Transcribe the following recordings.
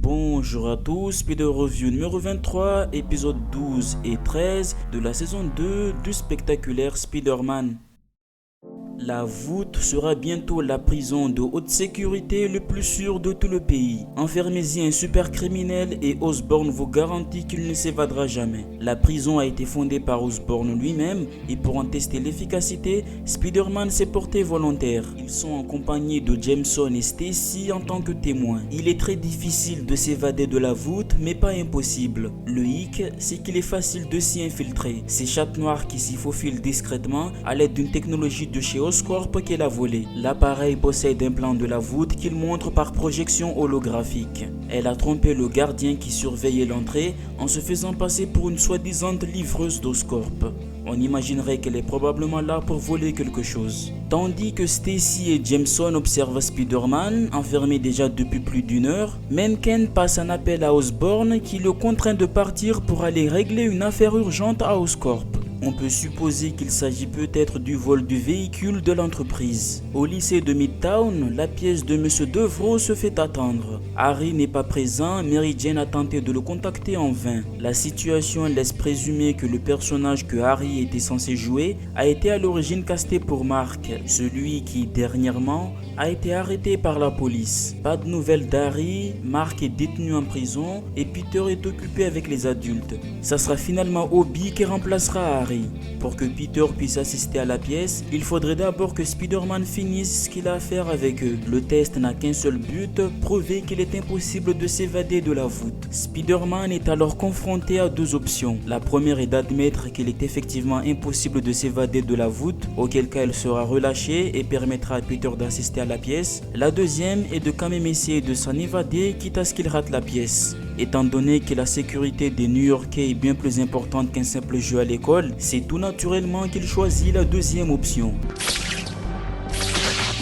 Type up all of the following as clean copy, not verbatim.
Bonjour à tous, Spider Review numéro 23, épisode 12 et 13 de la saison 2 du spectaculaire Spider-Man. La voûte sera bientôt la prison de haute sécurité le plus sûr de tout le pays. Enfermez-y un super criminel et Osborn vous garantit qu'il ne s'évadera jamais. La prison a été fondée par Osborn lui-même et pour en tester l'efficacité, Spider-Man s'est porté volontaire. Ils sont en compagnie de Jameson et Stacy en tant que témoins. Il est très difficile de s'évader de la voûte mais pas impossible. Le hic, c'est qu'il est facile de s'y infiltrer. Ces chattes noires qui s'y faufilent discrètement à l'aide d'une technologie de chez Oscorp qu'elle a volé. L'appareil possède un plan de la voûte qu'il montre par projection holographique. Elle a trompé le gardien qui surveillait l'entrée en se faisant passer pour une soi-disant livreuse d'Oscorp. On imaginerait qu'elle est probablement là pour voler quelque chose. Tandis que Stacy et Jameson observent Spider-Man, enfermé déjà depuis plus d'une heure, Mencken passe un appel à Osborn qui le contraint de partir pour aller régler une affaire urgente à Oscorp. On peut supposer qu'il s'agit peut-être du vol du véhicule de l'entreprise. Au lycée de Midtown, la pièce de M. Devro se fait attendre. Harry n'est pas présent, Mary Jane a tenté de le contacter en vain. La situation laisse présumer que le personnage que Harry était censé jouer a été à l'origine casté pour Mark, celui qui, dernièrement, a été arrêté par la police. Pas de nouvelles d'Harry, Mark est détenu en prison et Peter est occupé avec les adultes. Ça sera finalement Obi qui remplacera Harry. Pour que Peter puisse assister à la pièce, il faudrait d'abord que Spider-Man finisse ce qu'il a à faire avec eux. Le test n'a qu'un seul but, prouver qu'il est impossible de s'évader de la voûte. Spider-Man est alors confronté à deux options. La première est d'admettre qu'il est effectivement impossible de s'évader de la voûte, auquel cas elle sera relâchée et permettra à Peter d'assister à la pièce. La deuxième est de quand même essayer de s'en évader, quitte à ce qu'il rate la pièce. Étant donné que la sécurité des New-Yorkais est bien plus importante qu'un simple jeu à l'école, c'est tout naturellement qu'il choisit la deuxième option.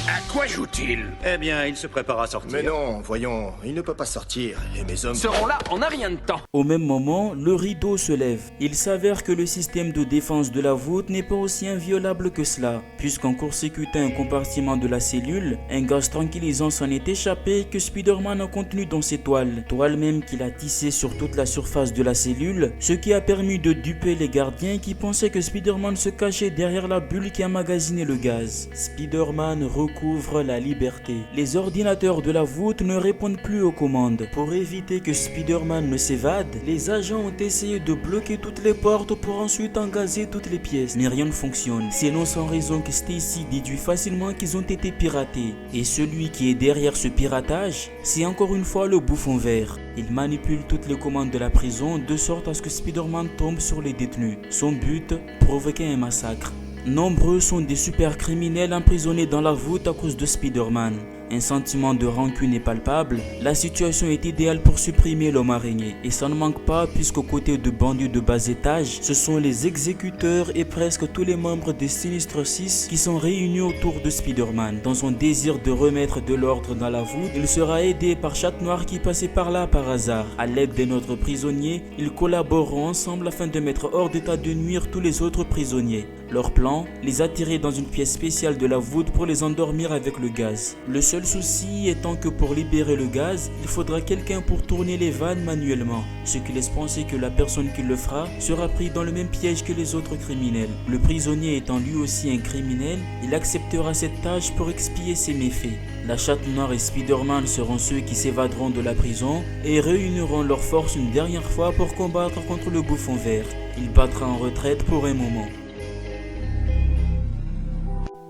À quoi joue-t-il? Eh bien, il se prépare à sortir. Mais non, voyons, il ne peut pas sortir, et mes hommes... Seront là en un rien de temps. Au même moment, le rideau se lève. Il s'avère que le système de défense de la voûte n'est pas aussi inviolable que cela, puisqu'en court-circuitant un compartiment de la cellule, un gaz tranquillisant s'en est échappé que Spider-Man a contenu dans ses toiles même qu'il a tissées sur toute la surface de la cellule, ce qui a permis de duper les gardiens qui pensaient que Spider-Man se cachait derrière la bulle qui emmagasinait le gaz. Spider-Man recouvre la liberté. Les ordinateurs de la voûte ne répondent plus aux commandes. Pour éviter que Spider-Man ne s'évade, les agents ont essayé de bloquer toutes les portes pour ensuite engazer toutes les pièces. Mais rien ne fonctionne. C'est non sans raison que Stacy déduit facilement qu'ils ont été piratés. Et celui qui est derrière ce piratage, c'est encore une fois le bouffon vert. Il manipule toutes les commandes de la prison de sorte à ce que Spider-Man tombe sur les détenus. Son but, provoquer un massacre. Nombreux sont des super criminels emprisonnés dans la voûte à cause de Spider-Man. Un sentiment de rancune est palpable, la situation est idéale pour supprimer l'homme araignée. Et ça ne manque pas puisqu'aux côtés de bandits de bas étage, ce sont les exécuteurs et presque tous les membres des Sinistre 6 qui sont réunis autour de Spider-Man. Dans son désir de remettre de l'ordre dans la voûte, il sera aidé par Chat Noir qui passait par là par hasard. À l'aide d'un autre prisonnier, ils collaboreront ensemble afin de mettre hors d'état de nuire tous les autres prisonniers. Leur plan, les attirer dans une pièce spéciale de la voûte pour les endormir avec le gaz. Le seul souci étant que pour libérer le gaz, il faudra quelqu'un pour tourner les vannes manuellement, ce qui laisse penser que la personne qui le fera sera pris dans le même piège que les autres criminels. Le prisonnier étant lui aussi un criminel, il acceptera cette tâche pour expier ses méfaits. La Chatte Noire et Spider-Man seront ceux qui s'évaderont de la prison et réuniront leurs forces une dernière fois pour combattre contre le bouffon vert. Il battra en retraite pour un moment.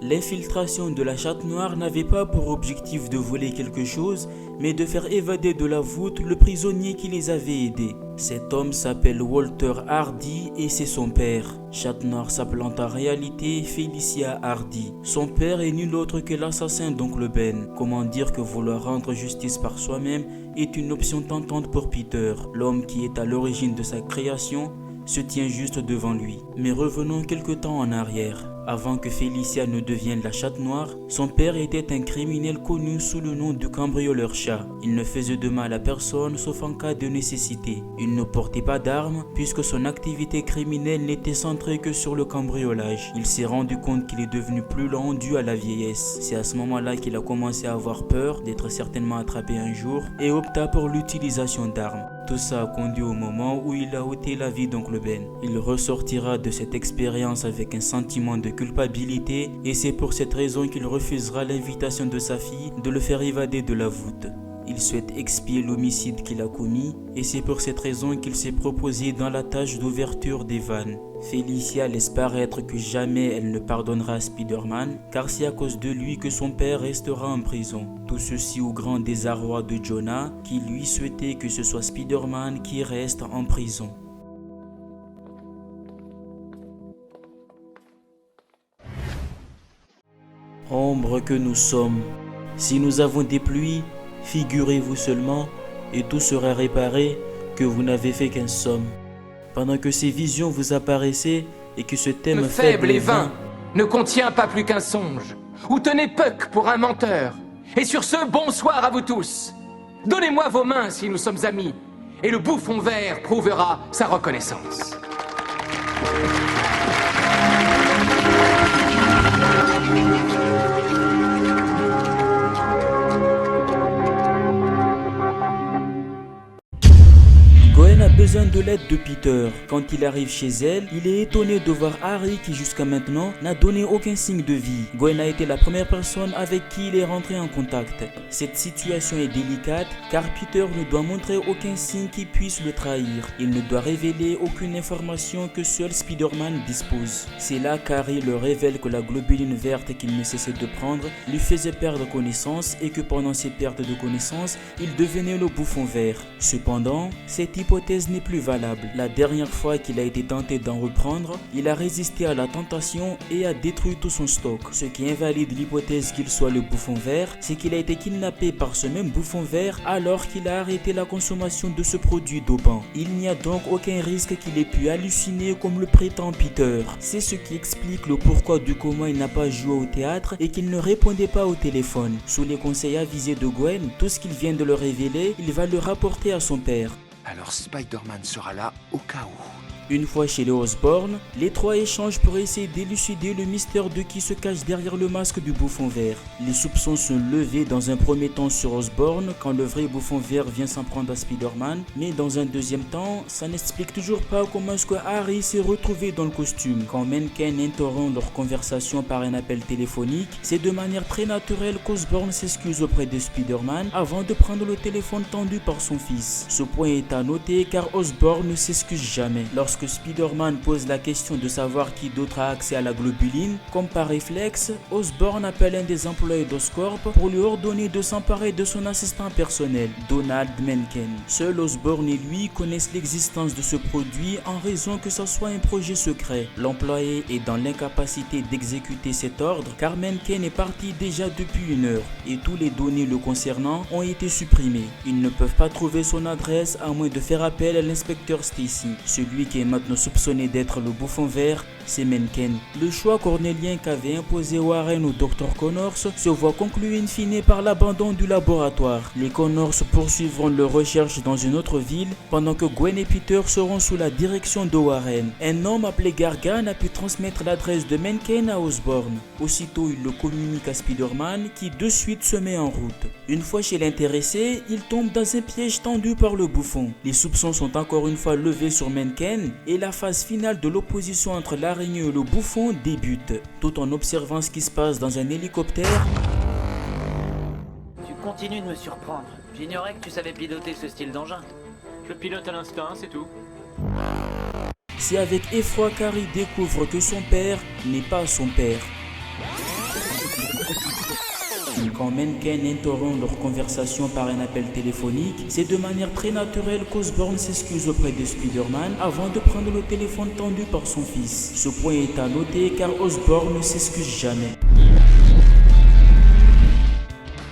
L'infiltration de la Chatte Noire n'avait pas pour objectif de voler quelque chose, mais de faire évader de la voûte le prisonnier qui les avait aidés. Cet homme s'appelle Walter Hardy et c'est son père. Chatte Noire s'appelant en réalité Felicia Hardy. Son père est nul autre que l'assassin d'Oncle Ben. Comment dire que vouloir rendre justice par soi-même est une option tentante pour Peter, l'homme qui est à l'origine de sa création, se tient juste devant lui. Mais revenons quelque temps en arrière. Avant que Felicia ne devienne la chatte noire, son père était un criminel connu sous le nom de cambrioleur chat. Il ne faisait de mal à personne sauf en cas de nécessité. Il ne portait pas d'armes puisque son activité criminelle n'était centrée que sur le cambriolage. Il s'est rendu compte qu'il est devenu plus lent dû à la vieillesse. C'est à ce moment-là qu'il a commencé à avoir peur d'être certainement attrapé un jour et opta pour l'utilisation d'armes. Tout ça a conduit au moment où il a ôté la vie d'Oncle Ben. Il ressortira de cette expérience avec un sentiment de culpabilité et c'est pour cette raison qu'il refusera l'invitation de sa fille de le faire évader de la voûte. Il souhaite expier l'homicide qu'il a commis et c'est pour cette raison qu'il s'est proposé dans la tâche d'ouverture des vannes. Felicia laisse paraître que jamais elle ne pardonnera à Spider-Man car c'est à cause de lui que son père restera en prison. Tout ceci au grand désarroi de Jonah qui lui souhaitait que ce soit Spider-Man qui reste en prison. Ombre que nous sommes, si nous avons des pluies, figurez-vous seulement, et tout sera réparé, que vous n'avez fait qu'un somme. Pendant que ces visions vous apparaissaient, et que ce thème faible et vain ne contient pas plus qu'un songe. Ou tenez Puck pour un menteur. Et sur ce, bonsoir à vous tous. Donnez-moi vos mains si nous sommes amis, et le bouffon vert prouvera sa reconnaissance. Gwen a besoin de l'aide de Peter. Quand il arrive chez elle, il est étonné de voir Harry qui jusqu'à maintenant n'a donné aucun signe de vie. Gwen a été la première personne avec qui il est rentré en contact. Cette situation est délicate car Peter ne doit montrer aucun signe qui puisse le trahir. Il ne doit révéler aucune information que seul Spider-Man dispose. C'est là qu'Harry leur révèle que la globuline verte qu'il ne cessait de prendre lui faisait perdre connaissance et que pendant ces pertes de connaissance, il devenait le bouffon vert. Cependant, cette hypothèse n'est plus valable. La dernière fois qu'il a été tenté d'en reprendre, il a résisté à la tentation et a détruit tout son stock. Ce qui invalide l'hypothèse qu'il soit le bouffon vert, c'est qu'il a été kidnappé par ce même bouffon vert alors qu'il a arrêté la consommation de ce produit dopant. Il n'y a donc aucun risque qu'il ait pu halluciner comme le prétend Peter. C'est ce qui explique le pourquoi du comment il n'a pas joué au théâtre et qu'il ne répondait pas au téléphone. Sous les conseils avisés de Gwen, tout ce qu'il vient de le révéler, il va le rapporter à son père. Alors Spider-Man sera là au cas où. Une fois chez les Osborn, les trois échangent pour essayer d'élucider le mystère de qui se cache derrière le masque du bouffon vert. Les soupçons sont levés dans un premier temps sur Osborn quand le vrai bouffon vert vient s'en prendre à Spider-Man, mais dans un deuxième temps, ça n'explique toujours pas comment est-ce que Harry s'est retrouvé dans le costume. Quand Mencken interrompt leur conversation par un appel téléphonique, c'est de manière très naturelle qu'Osborn s'excuse auprès de Spider-Man avant de prendre le téléphone tendu par son fils. Ce point est à noter car Osborn ne s'excuse jamais. Lorsque Spider-Man pose la question de savoir qui d'autre a accès à la globuline, comme par réflexe, Osborn appelle un des employés d'Oscorp pour lui ordonner de s'emparer de son assistant personnel, Donald Mencken. Seul Osborn et lui connaissent l'existence de ce produit en raison que ce soit un projet secret. L'employé est dans l'incapacité d'exécuter cet ordre car Mencken est parti déjà depuis 1 heure et tous les données le concernant ont été supprimées. Ils ne peuvent pas trouver son adresse à moins de faire appel à l'inspecteur Stacy, celui qui est maintenant soupçonné d'être le bouffon vert, c'est Mencken. Le choix cornélien qu'avait imposé Warren au Dr Connors se voit conclu in fine par l'abandon du laboratoire. Les Connors poursuivront leurs recherches dans une autre ville pendant que Gwen et Peter seront sous la direction de Warren. Un homme appelé Gargan a pu transmettre l'adresse de Mencken à Osborn. Aussitôt il le communique à Spider-Man qui de suite se met en route. Une fois chez l'intéressé, il tombe dans un piège tendu par le bouffon. Les soupçons sont encore une fois levés sur Mencken et la phase finale de l'opposition entre l'araignée et le bouffon débute. Tout en observant ce qui se passe dans un hélicoptère, tu continues de me surprendre. J'ignorais que tu savais piloter ce style d'engin. Je pilote à l'instinct, c'est tout. c'est avec effroi qu'Harry découvre que son père n'est pas son père. Quand Mencken interrompt leur conversation par un appel téléphonique, c'est de manière très naturelle qu'Osborn s'excuse auprès de Spider-Man avant de prendre le téléphone tendu par son fils. Ce point est à noter car Osborn ne s'excuse jamais.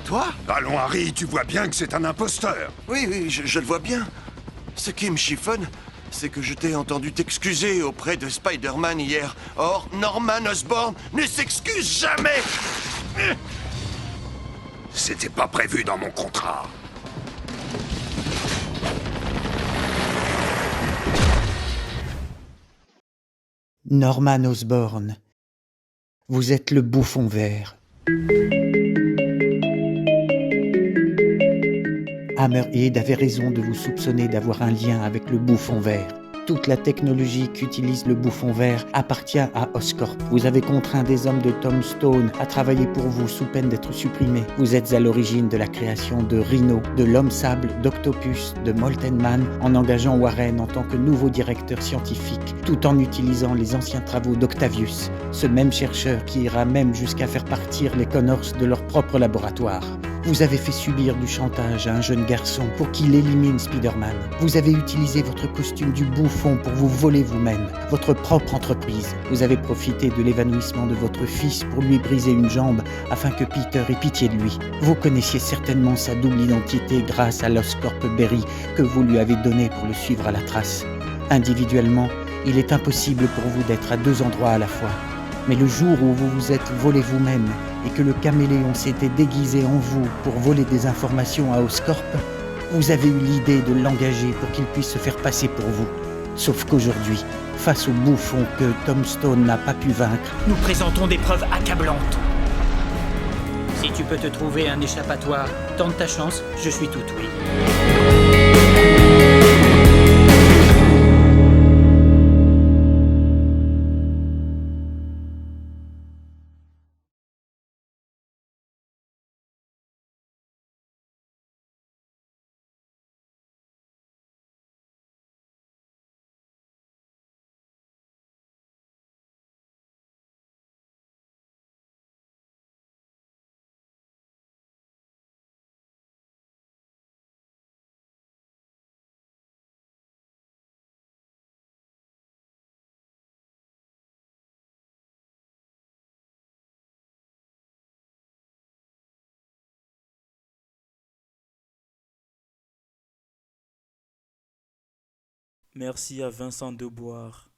Toi? Allons, Harry, tu vois bien que c'est un imposteur. Oui, je le vois bien. Ce qui me chiffonne, c'est que je t'ai entendu t'excuser auprès de Spider-Man hier. Or, Norman Osborn ne s'excuse jamais. C'était pas prévu dans mon contrat. Norman Osborn, vous êtes le bouffon vert. Hammerhead avait raison de vous soupçonner d'avoir un lien avec le bouffon vert. Toute la technologie qu'utilise le bouffon vert appartient à Oscorp. Vous avez contraint des hommes de Tom Stone à travailler pour vous sous peine d'être supprimés. Vous êtes à l'origine de la création de Rhino, de l'Homme-Sable, d'Octopus, de Molten Man, en engageant Warren en tant que nouveau directeur scientifique, tout en utilisant les anciens travaux d'Octavius, ce même chercheur qui ira même jusqu'à faire partir les Connors de leur propre laboratoire. Vous avez fait subir du chantage à un jeune garçon pour qu'il élimine Spider-Man. Vous avez utilisé votre costume du bouffon pour vous voler vous-même, votre propre entreprise. Vous avez profité de l'évanouissement de votre fils pour lui briser une jambe afin que Peter ait pitié de lui. Vous connaissiez certainement sa double identité grâce à l'Oscorp Berry que vous lui avez donné pour le suivre à la trace. Individuellement, il est impossible pour vous d'être à deux endroits à la fois. Mais le jour où vous vous êtes volé vous-même et que le caméléon s'était déguisé en vous pour voler des informations à Oscorp, vous avez eu l'idée de l'engager pour qu'il puisse se faire passer pour vous. Sauf qu'aujourd'hui, face au bouffon que Tom Stone n'a pas pu vaincre, nous présentons des preuves accablantes. Si tu peux te trouver un échappatoire, tente ta chance, je suis tout oui. Merci à Vincent Deboire.